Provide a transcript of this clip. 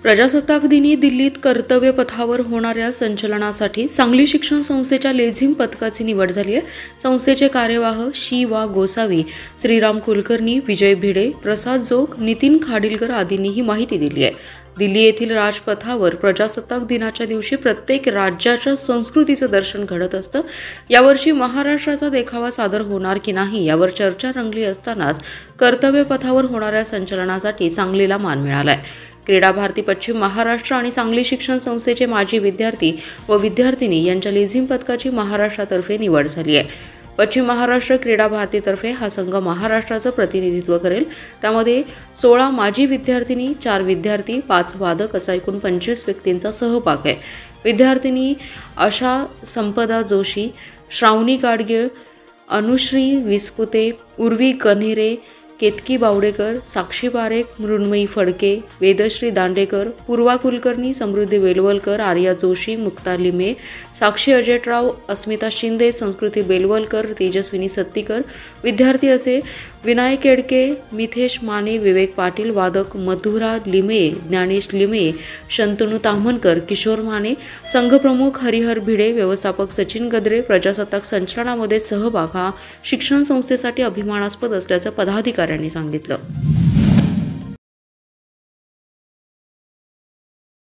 प्रजासत्ताक दिनी दिल्लीत कर्तव्य पथावर होणाऱ्या संचलनासाठी सांगली शिक्षण संस्थेच्या लेझिम पथकाची निवड झाली आहे। संस्थेचे कार्यवाह वा गोसावी, श्रीराम कुलकर्णी, विजय भिडे, प्रसाद जोग, नितीन खाडिलकर आदींनी ही माहिती दिली आहे। दिल्ली येथील राजपथावर प्रजासत्ताक दिनाच्या दिवशी प्रत्येक राज्याच्या संस्कृतीचं दर्शन घडत असतं। यावर्षी महाराष्ट्राचा देखावा सादर होणार की नाही यावर चर्चा रंगली असतानाच कर्तव्य पथावर होणाऱ्या संचलनासाठी सांगलीला मान मिळालाय। क्रीडा भारती पश्चिम महाराष्ट्र आणि सांगली शिक्षण संस्थेचे माजी विद्यार्थी व विद्यार्थिनी यांच्या लेझिम पथकाची महाराष्ट्रातर्फे निवड झाली आहे। पश्चिम महाराष्ट्र क्रीडा भारतीतर्फे हा संघ महाराष्ट्राचं प्रतिनिधित्व करेल। त्यामध्ये 16 माजी विद्यार्थिनी, 4 विद्यार्थी, 5 वादक असा एकूण 25 व्यक्तींचा सहभाग आहे। विद्यार्थिनी आशा संपदा जोशी, श्रावणी गाडगीळ, अनुश्री विस्पुते, उर्वी कन्हेरे, केतकी बावडेकर, साक्षी पारेख, मृण्मयी फडके, वेदश्री दांडेकर, पूर्वा कुलकर्णी, समृद्धी वेलवलकर, आर्या जोशी, मुक्ता लिमे, साक्षी अजयराव, अस्मिता शिंदे, संस्कृती बेलवलकर, तेजस्विनी सत्तीकर, विद्यार्थी असे विनायक येडके, मिथेश माने, विवेक पाटील, वादक मधुरा लिमे, ज्ञानेश लिमे, शंतनू ताम्हनकर, किशोर माने, संघप्रमुख हरिहर भिडे, व्यवस्थापक सचिन गद्रे। प्रजासत्ताक संचलनामध्ये सहभाग हा शिक्षण संस्थेसाठी अभिमानास्पद असल्याचं पदाधिकाऱ्यांनी सांगितलं।